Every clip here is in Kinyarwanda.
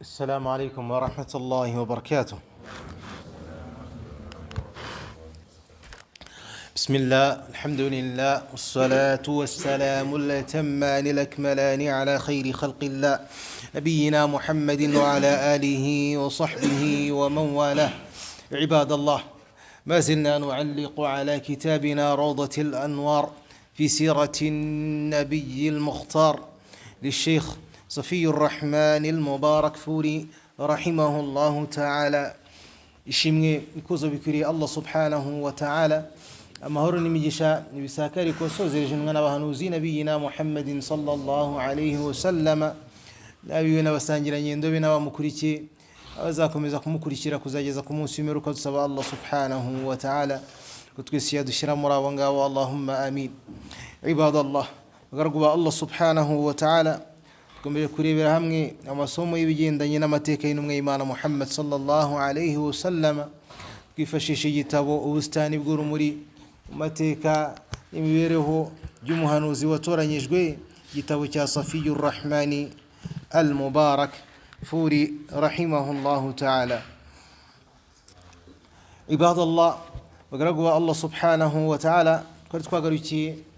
السلام عليكم ورحمة الله وبركاته. بسم الله، الحمد لله، والصلاة والسلام الأتمان الأكملان على خير خلق الله نبينا محمد وعلى آله وصحبه ومن والاه. عباد الله، ما زلنا نعلق على كتابنا روضة الأنوار في سيرة النبي المختار للشيخ صفي الرحمن المبارك فوري رحمه الله تعالى. ishimwe ikuzo bikwiriye Allah subhanahu wa ta'ala, amahoro n'imigisha nibisakari ko sozereje n'abahanuzi nabiyina Muhammadin sallallahu alayhi wa sallama, nabiwe n'abasangiranye ndobe n'abamukurikiye abazakomeza kumukurikira kuzageza ku munsi w'imperuka. Dusaba Allah subhanahu wa ta'ala kutwisiya dushira muri abo ngabo, Allahumma amin. Ibadallah, bagarwa Allah subhanahu wa ta'ala, tukomeje kurebera hamwe amasomo y'ibigendanye n'amateka y'intumwa y'Imana Muhammad sallallahu alayhi wa sallama, twifashisha igitabo ubustani bw'urumuri mu mateka y'imibereho y'umuhanuzi watoranyijwe, igitabo cya Safiyur Rahmani al-Mubarak furi rahimahullahu ta'ala. Ibadallah, bagaragwa Allah subhanahu wa ta'ala, twari twagarukiye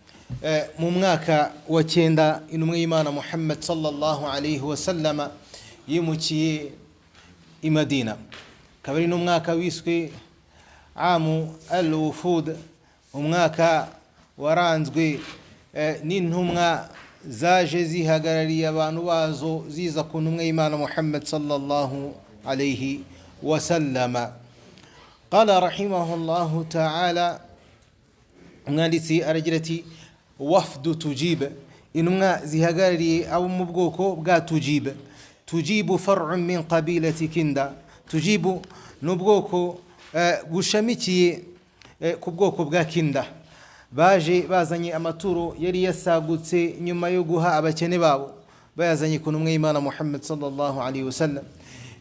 mu mwaka wa 9 intumwa y'Imana Muhammad sallallahu alayhi wa sallama yimukiye i Madina. Kabari n'umwaka wiswe amu al-wufud, umwaka waranzwe n'intumwa zaje zihagarariye abantu bazo ziza ku ntumwa y'Imana Muhammad sallallahu alayhi wa sallama. Qala rahimahullahu ta'ala, umwanditsi aragira ati wafdu tujib, intumwa zihagarariye abo mu bwoko bwa tujib. Tujibu far'un min qabilati Kinda, tujibu n'ubwoko bushamikiye ku bwoko bwa Kinda. Baje bazanye amaturo yari yasagutse nyuma yo guha abakene babo, bayazanye ku ntumwa y'Imana Muhammad sallallahu alayhi wa sallam.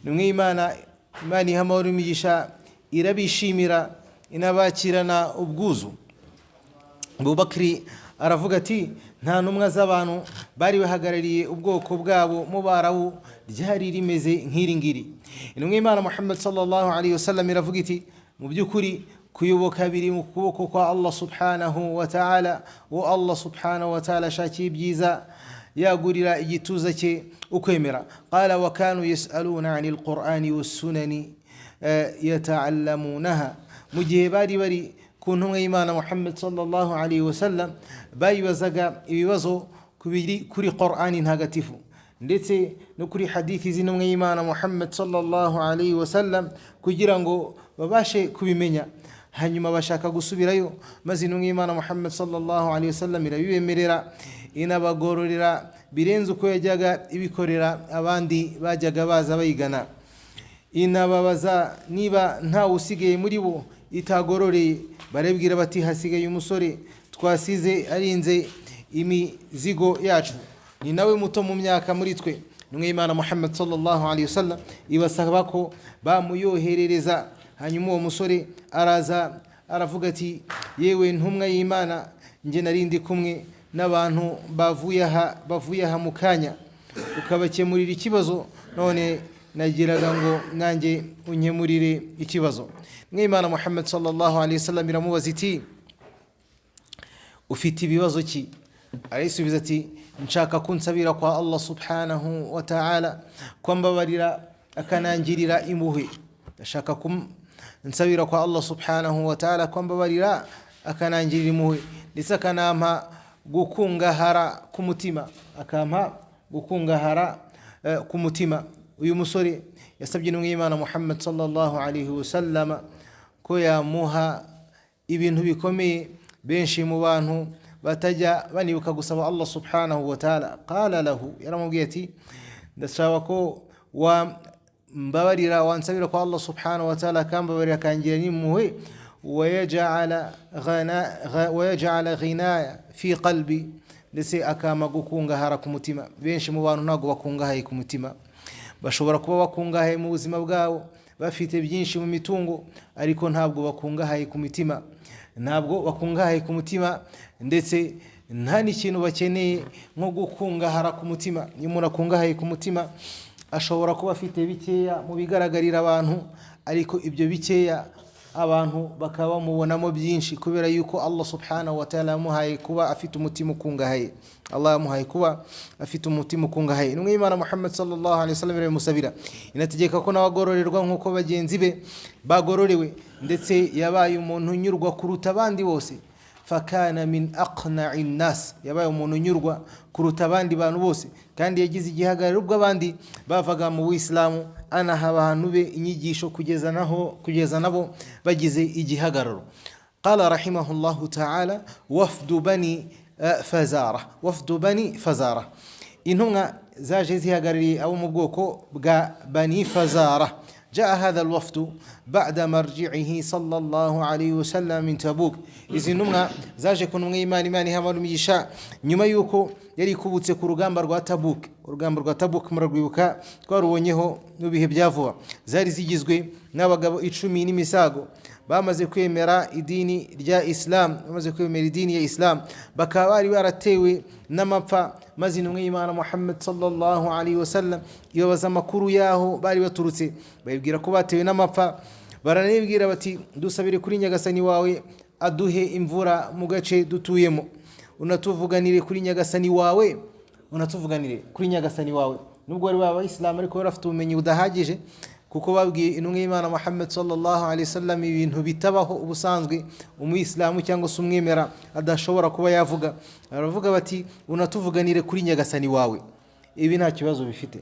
Ntumwa y'Imana, Imana ihamahoro imigisha, irabishimira inabakirana ubwuzu. Abubakri aravuga ati nta ntumwa z'abantu bari bahagarariye ubwoko bwabo mu Barabu ryari rimeze nk'iri ngiri. Intumwa y'Imana Muhammad sallallahu alayhi wa sallam iravuga iti mu by'ukuri kuyoboka biri mu kuboko kwa Allah subhanahu wa ta'ala, wo Allah subhanahu wa ta'ala shakiye ibyiza yagurira igituza cye ukwemera. Qala wa kanu yas'aluna 'anil qur'ani was sunani yata'allamunaha, mu gihe bari ku ntumwa y'Imana Muhammad sallallahu alayhi wa sallam bayibazaga ibibazo kuri Qur'ani ntagatifu ndetse no kuri hadithi z'intumwa y'Imana Muhammad sallallahu alayhi wa sallam, kugira ngo babashe kubimenya. Hanyuma bashaka gusubirayo, maze intumwa y'Imana Muhammad sallallahu alayhi wa sallam irabibemerera, inabagororera birenze uko yajyaga ibikorera abandi bajyaga baza bayigana. Inababaza niba nta usigaye muri bo itagororeye, barabwira bati hasigaye umusore twasize arinze imizigo yacu, ni nawe muto mu myaka muri twe. Intumwa y'Imana Muhammad sallallahu alayhi wa sallam ibasaba ko bamuyoherereza. Hanyuma uwo musore araza aravuga ati yewe ntumwa y'Imana, nge narindi kumwe n'abantu bavuye aha mu kanya, ukabakemurira ikibazo, none nagiraga ngo nanjye unkemurire ikibazo. N'Imana Muhammad sallallahu alayhi wa sallam iramubaza iti ufite ibibazo ki? Arisubiza ati nshaka kunsabira kwa Allah subhanahu wa ta'ala kwambabarira akanangirira impuhwe. Ndashaka nsabira kwa Allah subhanahu wa ta'ala kwambabarira akanangirira impuhwe, ndetse akanampa gukungahara ku mutima, akampa gukungahara ku mutima. Uyu musore yasabye intumwa y'Imana Muhammad sallallahu alayhi wa sallam ko yamuha ibintu bikomeye benshi mu bantu batajya banibuka gusaba Allah subhanahu wa ta'ala. Qala lahu, yaramubwiye ati ndashaka ko wambabarira wansabira kwa Allah subhanahu wa ta'ala akambabarira akangira n'impuhwe, wayaj'ala ghinaya fi qalbi, ndetse akama gukungahara ku mutima. Benshi mu bantu ntago bakungahaye ku mutima, bashobora kuba bakungahaye mu buzima bwabo, bafite byinshi mu mitungo, ariko ntabwo bakungahaye ku mitima, ntabwo bakungahaye ku mutima, ndetse nta n'ikintu bakeneye nko gukungahara ku mutima. Iyo umuntu akungahaye ku mutima ashobora kuba afite bikeya mu bigaragarira abantu, ariko ibyo bikeya abantu bakaba bamubonamo byinshi, kubera yuko Allah subhanahu wa ta'ala yamuhaye kuba afite umutima ukungahaye. Allah yamuhaye kuba afite umutima ukungahaye. Intumwa y'Imana Muhammad sallallahu alaihi wasallam iramusabira, inategeka ko n'abagororerwa nk'uko bagenzi be bagororewe, ndetse yabaye umuntu unyurwa kuruta abandi bose. Fakana min aqna'i nnas, yabaye umuntu unyurwa kuruta abandi bantu bose, kandi yagize igihagararo ubwo abandi bavaga mu Islamu, anaha abantu be inyigisho kugeza nabo bagize igihagararo. Qala rahimahullahu ta'ala wafdu bani Fazara, intumwa zaje zihagarariye abo mu bwoko bwa Bani Fazara. جاء هذا الوفد بعد مرجعه صلى الله عليه وسلم من تبوك. izi ntumwa zaje ku ntumwa y'Imana, Imana ihamara umugisha, nyuma yuko yari kubutse ku rugamba rwa Tabuk. Urugamba rwa Tabuk murarwibuka, twarubonyeho n'ubihe byavuba. Zari zigizwe n'abagabo 10 n'imisago bamaze kwemera idini rya Islam, bamaze kwemera idini ya Islam, bakaba bari baratewe n'amapfa. Maze intumwa y'Imana Muhammad sallallahu alaihi wasallam ibabaza amakuru yaho bari baturutse, bayibwira ko batewe n'amapfa. Baranibwira bati, dusabire kuri Nyagasani wawe aduhe imvura mu gace dutuyemo, unatuvuganire kuri Nyagasani wawe, nubwo bari b'Abayisilamu ariko barafite ubumenyi budahagije, kuko babwiye intumwa y'Imana Muhammad sallallahu alaihi wasallam ibintu bitabaho ubusanzwe umuyisilamu cyangwa se umwemera adashobora kuba yavuga. Baravuga bati, unatuvuganire kuri Nyagasani wawe, ibi nta kibazo bifite,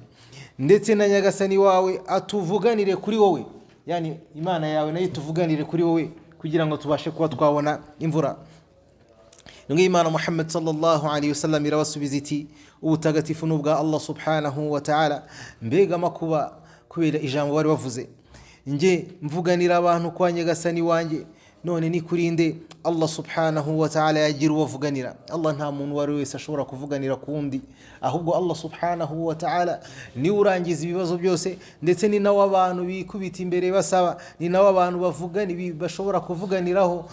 ndetse na Nyagasani wawe atuvuganire kuri wowe, yani Imana yawe nayo tuvuganire kuri wowe, kugira ngo tubashe kuba twabona imvura. Intumwa y'Imana Muhammad sallallahu alaihi wasallam irabasubiza iti, ubutagatifu n'ubwa Allah subhanahu wa ta'ala, mbega makuba kubera ijambo bari bavuze, nge mvuganira abantu kwa Nyagasani wanjye, none ni kurinde Allah subhanahu wa ta'ala yagira uwavuganira. Allah nta muntu wari wese ashobora kuvuganira kundi, ahubwo Allah subhanahu wa ta'ala ni urangiza ibibazo byose, ndetse ni nawe abantu bikubita imbere basaba, ni nawe abantu bavugana bashobora kuvuganiraho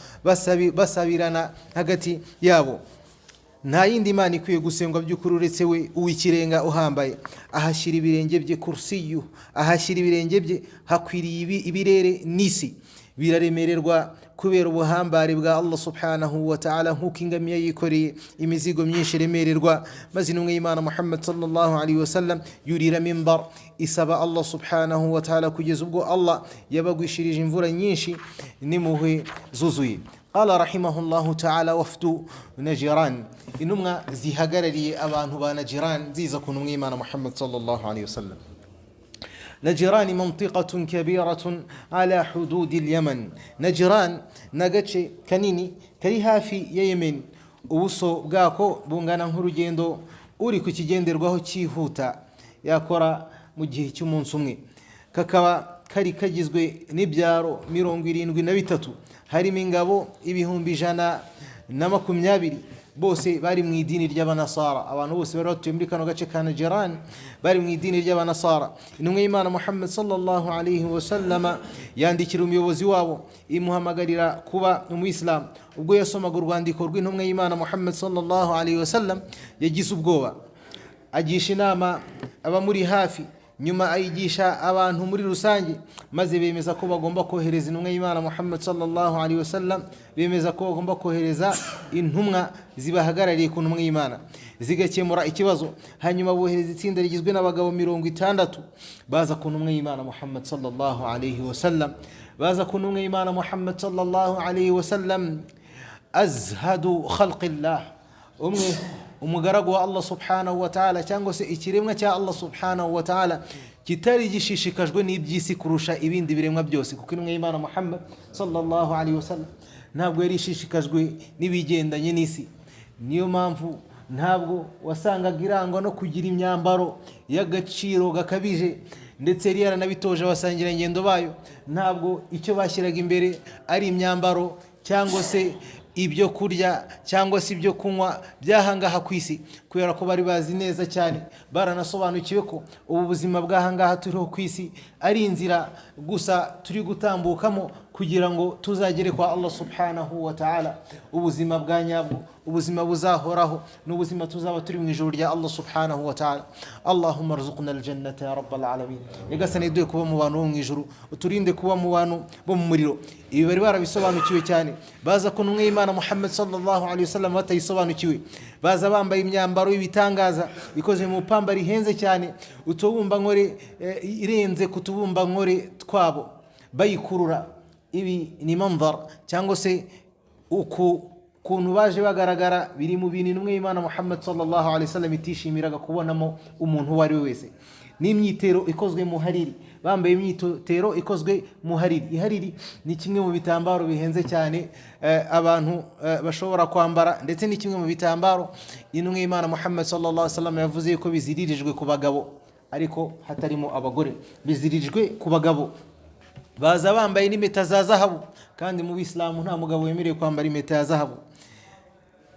basabirana hagati yabo. Nta yindi Imana ikwiye gusengwa by'ukuri uretse we uw'ikirenga uhambaye. Ahashyira ibirenge bye kursiyu, ahashyira ibirenge bye hakwiriye ibirere n'isi, biraremererwa kubera ubuhambare bwa Allah subhanahu wa ta'ala, nk'uko ingamiya yikoreye imizigo myinshi iremererwa. Maze intumwa y'Imana Muhammad sallallahu alaihi wasallam yurira mimbar, isaba Allah subhanahu wa ta'ala kugeza ubwo Allah yabagwishirije imvura nyinshi n'impuhwe zuzuye. قال رحمه الله تعالى وفد نجران، intumwa zihagarariye abantu ba Najran ziza ku ntumwa y'Imana Muhammad sallallahu alaihi wasallam. نجران منطقة كبيرة على حدود اليمن. نجران نagace kanini kari hafi ya Yemen, ubuso bwako bungana nk'urugendo uri ku kigenderwaho cyihuta yakora mu gihe cy'umunsi umwe. Kakaba kari kagizwe n'ibyaro 73, harimo ingabo 120, bose bari mu idini ry'Abanasara. Abantu bose bari batuye muri kano gace ka Najran bari mu idini ry'Abanasara. Intumwa y'Imana Muhammad sallallahu alaihi wasallam yandikira umuyobozi wabo imuhamagarira kuba umuyisilamu. Ubwo yasomaga urwandiko rw'intumwa y'Imana Muhammad sallallahu alaihi wasallam yagize ubwoba, agisha inama abamuri hafi, nyuma ayigisha abantu muri rusange, maze bemeza ko bagomba kohereza intumwa y'Imana Muhammad sallallahu alaihi wasallam, bemeza ko bagomba kohereza intumwa zibahagarariye ku ntumwa y'Imana zigakemura ikibazo. Hanyuma bohereza itsinda rigizwe n'abagabo 60 baza ku ntumwa y'Imana Muhammad sallallahu alaihi wasallam. Baza ku ntumwa y'Imana Muhammad sallallahu alaihi wasallam azhadu khalqillah, umugaragu wa Allah subhanahu wa ta'ala, cyangwa se ikiremwa cya Allah subhanahu wa ta'ala kitari gishishikajwe n'ibyisi kurusha ibindi biremwa byose, kuko intumwa y'Imana Muhammad sallallahu alaihi wasallam ntabwo yari ishishikajwe n'ibigendanye n'isi. Niyo mpamvu ntabwo wasangaga irangwa no kugira imyambaro y'agaciro gakabije, ndetse yari yaranabitoje abasangira ngendo bayo. Ntabwo icyo bashyiraga imbere ari imyambaro cyangwa se ibyo kurya cyangwa se ibyo kunywa byahangaha ku isi, kubera ko bari bazi neza cyane, baranasobanukiwe ko ubu buzima bw'ahangaha turiho ku isi ari inzira gusa turi gutambukamo kugira ngo tuzagere kwa Allah subhanahu wa ta'ala. Ubuzima bwa nyabwo, ubuzima buzahoraho, n'ubuzima tuzaba turi mu ijuru rya Allah subhanahu wa ta'ala. Allahumma rzuqna aljannata ya rabbal alamin. Nyagasani duhe kuba mu bantu bo mu ijuru, uturinde kuba mu bantu bo mu muriro. Ibi bari barabisobanukiwe cyane, baza ko n'umwe Imana Muhammad sallallahu alaihi wasallam batayisobanukiwe, baza bambaye imyambaro y'ibitangaza ikoze mu pamba rihenze cyane, utubumba nkore irenze kutubumba nkore twabo, bayikurura. Ibi ni manzar cyangwa se kuntu baje bagaragara biri mu bintu n'umwe Imana Muhammad sallallahu alaihi wasallam itishimiraga kubonamo umuntu uwo ari we wese. N'imyitero ikozwe mu hariri, bambaye imyitero ikozwe mu hariri. Ihariri ni kimwe mu bitambaro bihenze cyane abantu bashobora kwambara, ndetse ni kimwe mu bitambaro n'umwe Imana Muhammad sallallahu alaihi wasallam yavuze ko biziririjwe ku bagabo ariko hatarimo abagore, biziririjwe ku bagabo. Baza bambaye n'impeta za zahabu, kandi mu Islamu nta mugabo wemerewe kwambara impeta ya zahabu.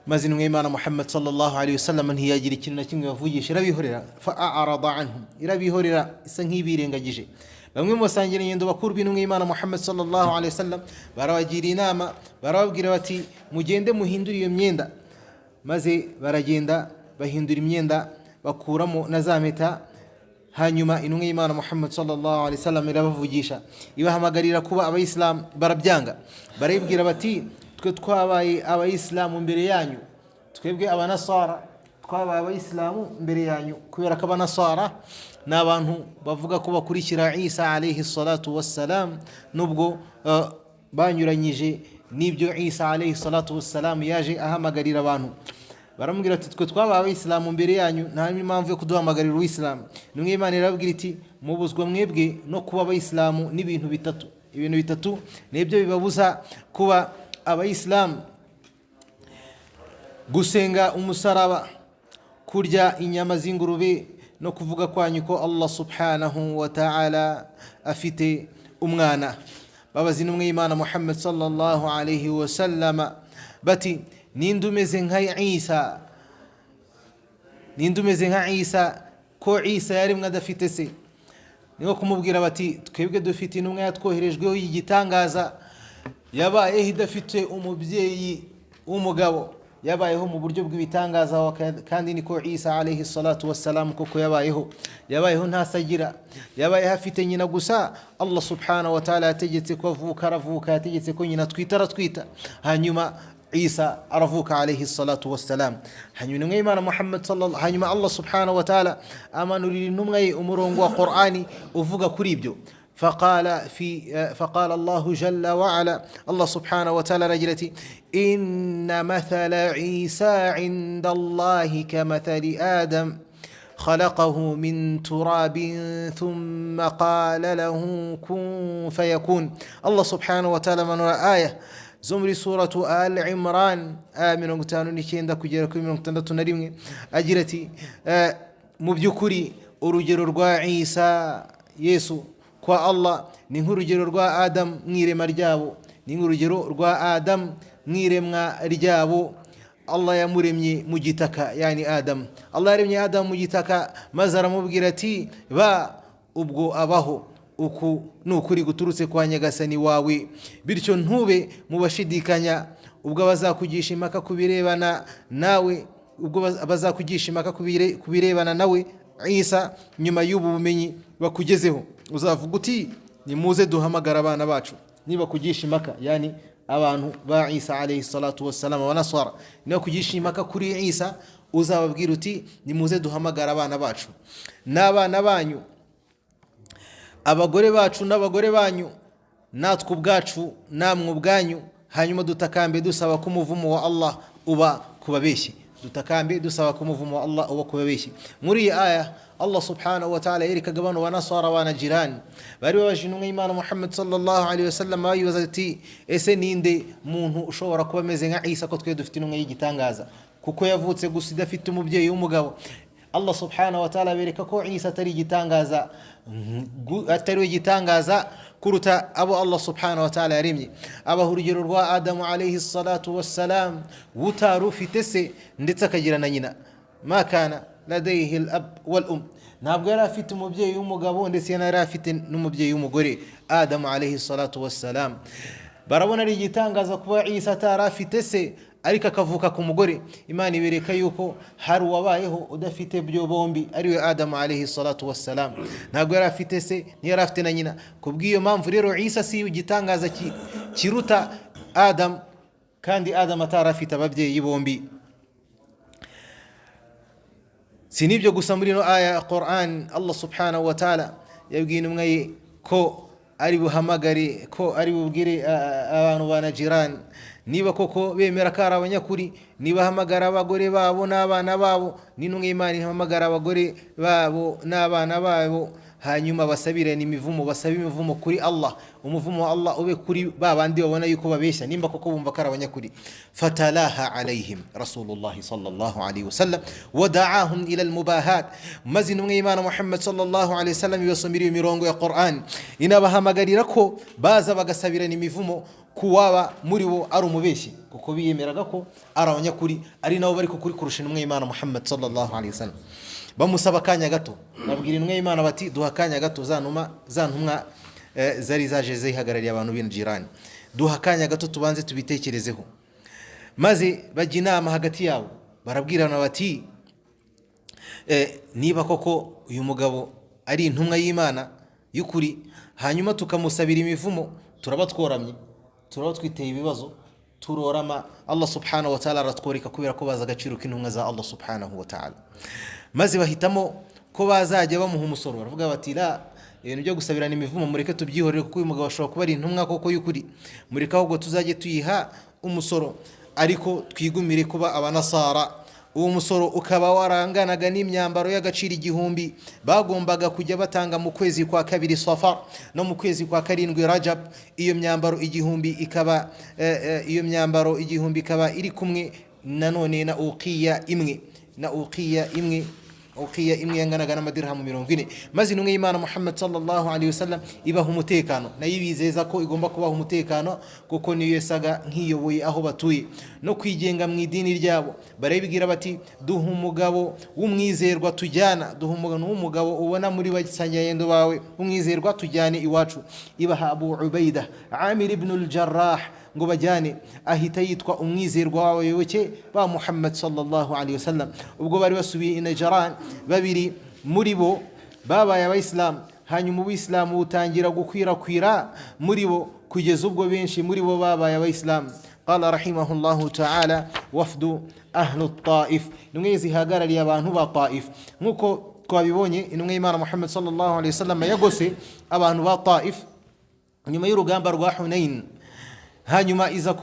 Maze n'umwe Imana Muhammad sallallahu alaihi wasallam ntiyagira ikintu na kimwe bavugisha, irabihorera. Fa'arada anhum, irabihorera isa nk'ibirengagije. Bamwe mu basangira ingendo bakuru b'intumwa Imana Muhammad sallallahu alaihi wasallam barabagira inama, barababwira bati mugende muhindure iyo myenda. Maze baragenda bahindura imyenda, bakuramo na za mpeta. Hanyuma intumwa y'Imana Muhammad sallallahu alaihi wasallam irabavugisha, ibahamagarira kuba abayisilamu, barabyanga. Baribwira bati twe twabaye abayisilamu mbere yanyu, twebwe abanasara twabaye abayisilamu mbere yanyu, kubera ko abanasara ni abantu bavuga ko bakurikira Isa alayhi salatu wassalam, nubwo banyuranyije n'ibyo Isa alayhi salatu wassalam yaje ahamagarira abantu. Baramubwira ati twe twabaye abayisilamu mbere yanyu, nta impamvu yo kuduhamagarira uwisilamu. N'umwe Imana irababwira iti mubuzwa mwebwe no kuba abayisilamu n'ibintu bitatu. Ibintu bitatu nibyo bibabuza kuba abayisilamu: gusenga umusaraba, kurya inyama z'ingurube, no kuvuga kwanyu ko Allah subhanahu wa ta'ala afite umwana. Babaza n'umwe Imana Muhammad sallallahu alaihi wasallam bati ninde umeze nka Isa? Ninde umeze nka Isa ko Isa yari mwadafite se? Niho kumubwira bati twebwe dufite intumwa yatwoherejweho y'igitangaza, yabayeho idafite umubyeyi w'umugabo, yabayeho mu buryo bw'ibitangaza, kandi niko Isa alayhi salatu wassalam koko yabayeho ntasagira, yabayeho afite nyina gusa. Allah subhanahu wa ta'ala yategetse ko avuka, aravuka, yategetse ko nyina twita, hanyuma Isa aravuka alayhi salatu wassalam. Hanyuma Imana Muhammad sallallahu, hanyuma Allah subhanahu wa ta'ala amanurira intumwa ye umurongo wa Qur'ani uvuga kuri ibyo. فقال الله جل وعلا، الله سبحانه وتعالى رجلتي إن مثل عيسى عند الله كمثل آدم خلقه من تراب ثم قال له كن فيكون. الله سبحانه وتعالى من آية زمري سورة آل عمران آمن وقتانو نكين كجيرا كمين وقتانو نريم أجرتي مبيكوري urugero rwa Isa Yesu kwa Allah ni nk'urugero rwa Adam mwirema ryabo, ni nk'urugero rwa Adam mwiremwa ryabo. Allah yamuremye mu gitaka, yani Adam. Allah yaremye Adam mu gitaka, maze aramubwira ati ba ubwo abaho. Uku nukuri guturutse kwa Nyagasani wawe, bityo ntube mu bashidikanya ubwo bazakugisha impaka kubirebana nawe, ubwo bazakugisha impaka kubirebana nawe Isa nyuma y'ubu bumenyi bakugezeho. Uzavuga uti nimuze duhamagara abana bacu, niba kugisha impaka, yani abantu ba Isa alayhi salatu wassalam wa nasara, niba kugisha impaka kuri Isa, uzababwira uti nimuze duhamagara abana bacu n'abana banyu, abagore bacu n'abagore banyu, natwe ubwacu namwe ubwanyu, hanyuma dutakambe dusaba ko umuvumo wa Allah uba kubabeshyi. Dutakambe dusaba ko umuvumo wa Allah uba kubabeshyi. Muri iyi aya Allah subhanahu wa ta'ala yerekaga abantu banasara wana jirani bari babaje intumwa y'Imana Muhammad sallallahu alaihi wasallam, bayibaza ati ese ninde muntu ushobora kuba ameze nka Isa ko twe dufite intumwa y'igitangaza, kuko yavutse gusa idafite umubyeyi w'umugabo? Allah subhanahu wa ta'ala bereka ko Isa atari igitangaza, atari igitangaza kuruta abo Allah subhanahu wa ta'ala yaremye. Abaha urugero rwa Adamu alayhi salatu wassalam, utarufite se ndetse akagira na nyina. ما كان لديه الأب والأم. ntabwo yari afite umubyeyi w'umugabo ndetse yari afite n'umubyeyi w'umugore, Adamu alayhi salatu wassalam. barabona ari igitangaza kuba Isa atari afite se ariko akavuka ku mugore. Imana ibereka yuko hari uwabayeho udafite byo bombi, ariwe Adamu alayhi salatu wassalam. ntabwo yari afite se ntiyari afite na nyina. kubw'iyo mpamvu rero Isa si igitangaza kiruta Adamu, kandi Adamu atari afite ababyeyi bombi. si n'ibyo gusa, muri ino aya ya Qur'an Allah subhanahu wa ta'ala yabwiye intumwa ye ko ari buhamagare, ko ari bubwire abantu ba Najirani niba koko bemera ko ari abanyakuri, niba hamagara abagore babo n'abana babo. n'intumwa y'Imana ihamagara abagore babo n'abana babo, hanyuma basabirane imivumo, basabe imivumo kuri Allah. umuvumo wa Allah ube kuri babandi babona yuko babeshya, nimba koko bumva ko ari abanyakuri. fatalaha alayhim rasulullah sallallahu alayhi wasallam wada'ahum ila almubahat. maze intumwa y'Imana Muhammad sallallahu alayhi wasallam ibasomera imirongo ya Qur'an, inabahamagarira ko baza bagasabirana imivumo kuwaba muri bo ari umubeshyi, kuko biyemeraga ko ari abanyakuri, ari nabo bari kuri kurusha intumwa y'Imana Muhammad sallallahu alayhi wasallam. bamusaba akanya gato, babwira intumwa y'Imana bati duha akanya gato, za ntumwa zari zaje zihagarariye abantu b'Injirani, duha akanya gato tubanze tubitekerezeho. maze bajya inama hagati yabo, barabwirana bati niba koko uyu mugabo ari intumwa y'Imana y'ukuri, hanyuma tukamusabira imivumo, turaba tworamye, turaba twiteye ibibazo, turorama, Allah subhanahu wa ta'ala aratworeka kubera ko baza agaciro k'intumwa za Allah subhanahu wa ta'ala. maze bahitamo ko bazajya bamuha umusoro. baravuga bati ibintu byo gusabirana imivumo mureke tubyihorere, kuko uyu mugabo ashobora kuba ari intumwa koko y'ukuri, mureke ahubwo tuzajye tuyiha umusoro, ariko twigumire kuba abanasara. uwo musoro ukaba waranganaga n'imyambaro y'agaciro 1000 bagombaga kujya batanga mu kwezi kwa 2 Safar no mu kwezi kwa 7 Rajab. iyo myambaro 1000 ikaba iri kumwe nanone na uqiya imwe yanganaga n'amadirhamu 40. maze intumwa y'Imana Muhammad sallallahu alayhi wasallam ibaha umutekano, nayo ibizeza ko igomba kubaha umutekano, kuko niyo yasaga nk'iyoboye aho batuye no kwigenga mu idini ryabo. barabibwira bati duha umugabo w'umwizerwa tujyana, duha umugabo ubona muri basanyayendo bawe umwizerwa tujyane iwacu. ibaha Abu Ubaida Amir ibn al-Jarrah ngo bajyane, ahita yitwa umwizerwa w'abayoboke ba Muhammad sallallahu alayhi wasallam. ubwo bari basubiye i Najran, babiri muri bo babaye abayisilamu, hanyuma ubuyisilamu butangira gukwirakwira muri bo kugeza ubwo benshi muri bo babaye abayisilamu. qala rahimahullahu ta'ala wafdu ahlu Taif, nimwe zihagarariye abantu ba Taif. nkuko twabibonye intumwa y'Imana Muhammad sallallahu alayhi wasallam yagose abantu ba Taif nyuma y'urugamba rwa Hunain, hanyuma iza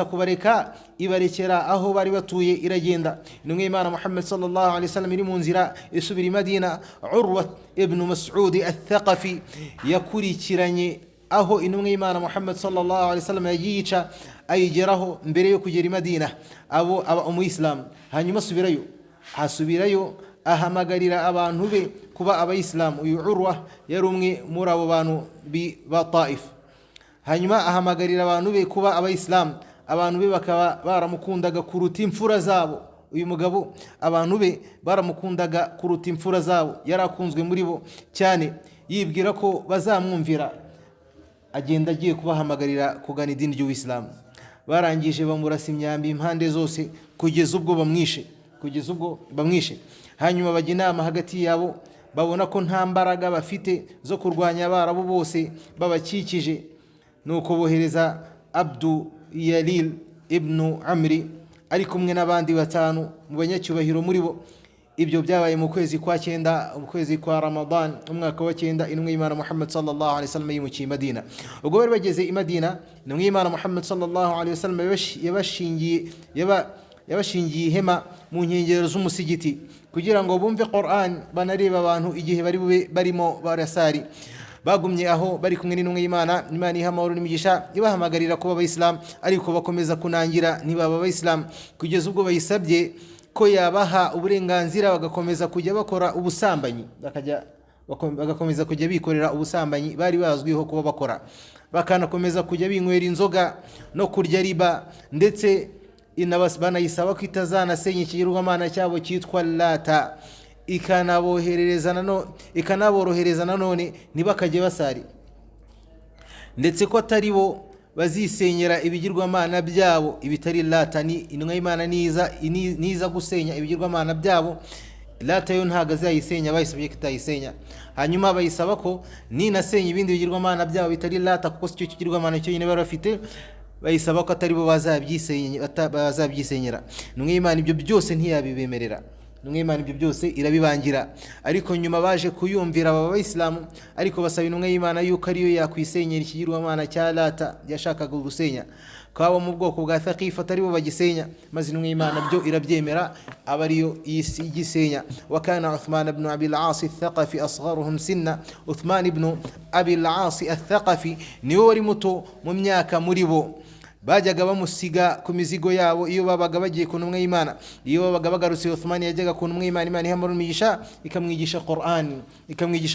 kubareka ibarekera aho bari batuye iragenda. intumwa y'Imana Muhammad sallallahu alayhi wasallam iri mu nzira isubira i Madina, Urwa ibn Mas'ud al-Thaqafi yakurikiranye aho intumwa y'Imana Muhammad sallallahu alayhi wasallam yagiyica, ayigeraho mbere yo kugera i Madina aba umuyisilamu. hanyuma asubirayo ahamagarira abantu be kuba abayisilamu. uyu Urwa yari umwe muri abo bantu ba Taif. hanyuma ahamagarira abantu be kuba abayisilamu. abantu be bakaba baramukundaga kuruta imfura zabo. uyu mugabo abantu be baramukundaga kuruta imfura zabo, yarakunzwe muri bo cyane, yibwira ko bazamwumvira. agenda agiye kubahamagarira kugana idini ry'Ubuislamu. barangije bamurasa imyambi impande zose kugeza ubwo bamwishe. hanyuma bajya inama hagati yabo, babona ko nta mbaraga bafite zo kurwanya abarabu bose babakikije, nuko bohereza Abdu Yalil ibn Amri ari kumwe n'abandi 5 mu banyacyubahiro muri bo. ibyo byabaye mu kwezi kwa 9, mu kwezi kwa Ramadan, umwaka wa 9, intumwa y'Imana Muhammad sallallahu alayhi wasallam yimukiye i Madina. ubwo bari bageze i Madina, intumwa y'Imana Muhammad sallallahu alayhi wasallam yabashingiye ihema mu nkengero z'umusigiti kugira ngo bumve Qur'an, banareba abantu igihe barimo barasari. bagumye aho bari kumwe n'intumwa y'Imana. Imana iha amahoro n'imigisha, ibahamagarira kuba abayisilamu, ariko bakomeza kunangira ntibaba abayisilamu, kugeza ubwo bayisabye ko yabaha uburenganzira bagakomeza kujya bakora ubusambanyi, bagakomeza kujya bikorera ubusambanyi bari bazwiho kuba bakora, bakanakomeza kujya binywera inzoga no kurya riba, ndetse banayisaba ko itazanasenya ikigirwamana cyabo cyitwa Lata, ikanaborohereza nanone ntibakajye basari, ndetse ko atari bo bazisenyera ibigirwamana byabo ibitari Lata. Ni intumwa y'Imana niza gusenya ibigirwamana byabo, Lata yo ntago azayisenya, bayisabye kitayisenya. Hanyuma bayisaba ko ninasenya ibindi bigirwamana byabo bitari Lata, kuko cyo kigirwamana cyo nyine barafite, bayisaba ko atari bo bazabyisenyera. Intumwa y'Imana ibyo byose ntiyabibemerera, intumwa y'Imana ibyo byose irabibangira. Ariko nyuma baje kuyumvira aba Bayisilamu, ariko basaba intumwa y'Imana yuko ariyo yakwisenyera ikigirwamana cya Lata yashakaga gusenya, kwabo mu bwoko bwa Thaqifa atari bo bagisenya, maze intumwa y'Imana byo irabyemera aba ariyo igisenya. Wa kana Uthman ibn Abi al-As al-Thaqafi asgharuhum sinna, Uthman ibn Abi al-As al-Thaqafi niwe wari muto mu myaka muri bo. Bajyaga bamusiga ku mizigo yabo iyo babaga bagiye ku ntumwa y'Imana. Iyo babaga bagarutse, Uthman yajyaga ku ntumwa y'Imana, Imana ihamurumisha ikamwigisha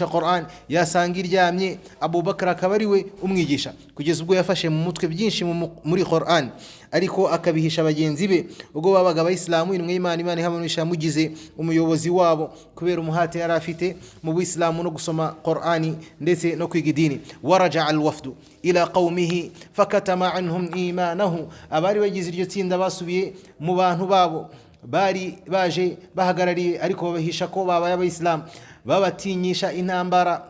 Qur'an, yasanga iryamye Abu Bakr akaba ari we umwigisha, kugeza ubwo yafashe mu mutwe byinshi muri Qur'an, ariko akabihisha bagenzi be. Ubwo babaga Abayisilamu, intumwa y'Imana, Imana ihamurumisha yamugize umuyobozi wabo kubera umuhate yari afite mu Buyisilamu no gusoma Qur'ani ndetse no kwiga idini. Waraja al-wafdu ila qawmihi fakatama anhum imanahu, abari bagize iryo tsinda basubiye mu bantu babo bari baje bahagarariye, ariko babahisha ko babaye Abayisilamu, babatinyisha intambara,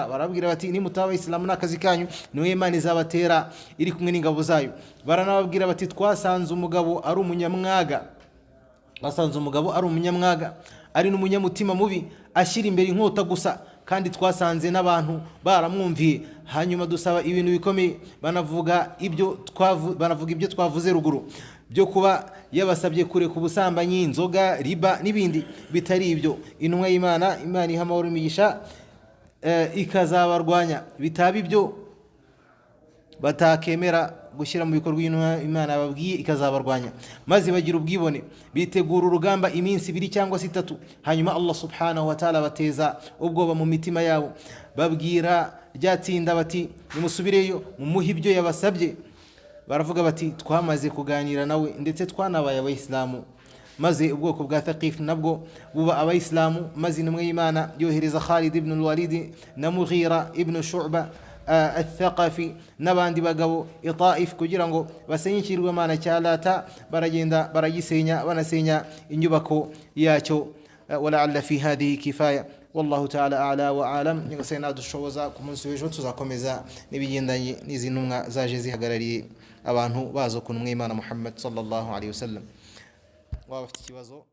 barabwira bati nimutaba Abayisilamu n'akazi kanyu, niwe Imana izabatera iri kumwe n'ingabo zayo. Baranababwira bati twasanze umugabo ari umunyamwaga, ari n'umunyamutima mubi, ashyira imbere inkota gusa, kandi twasanze n'abantu baramwumviye. Hanyuma dusaba ibintu bikomeye, banavuga ibyo twavuze ruguru byo kuba yabasabye kure ku busambanyi, inzoga, riba n'ibindi bitari ibyo. Intumwa y'Imana, Imana ihamahoro imigisha, ikazabarwanya, bitaba ibyo batakemera gushyira mu bikorwa Imana yababwiye, ikazabarwanya. Maze bagira ubwibone, bitegura urugamba iminsi 2 cyangwa 3. Hanyuma Allah subhanahu wa ta'ala bateza ubwoba mu mitima yabo, babwira ryatsinda bati nimusubireyo mumuhe ibyo yabasabye. Baravuga bati twamaze kuganira nawe ndetse twanabaye Abayisilamu. Maze ubwoko bwa Thaqif nabwo buba Abayisilamu, maze intumwa y'Imana yohereza Khalid ibn al-Walid na Mughira ibn Shu'ba al-Thaqafi n'abandi bagabo i Taif kugira ngo basenye ikigirwamana cya Lata. Baragenda baragisenya, banasenya inyubako yacyo. Wala'alla fi hadhihi kifaya, wallahu ta'ala a'la wa a'lam. Nyagasani nadushoboza ku munsi w'ejo tuzakomeza n'ibigendanye n'izi ntumwa zaje zihagarariye abantu bazo ku ntumwa y'Imana Muhammad sallallahu alaihi wasallam. Waba ufite ikibazo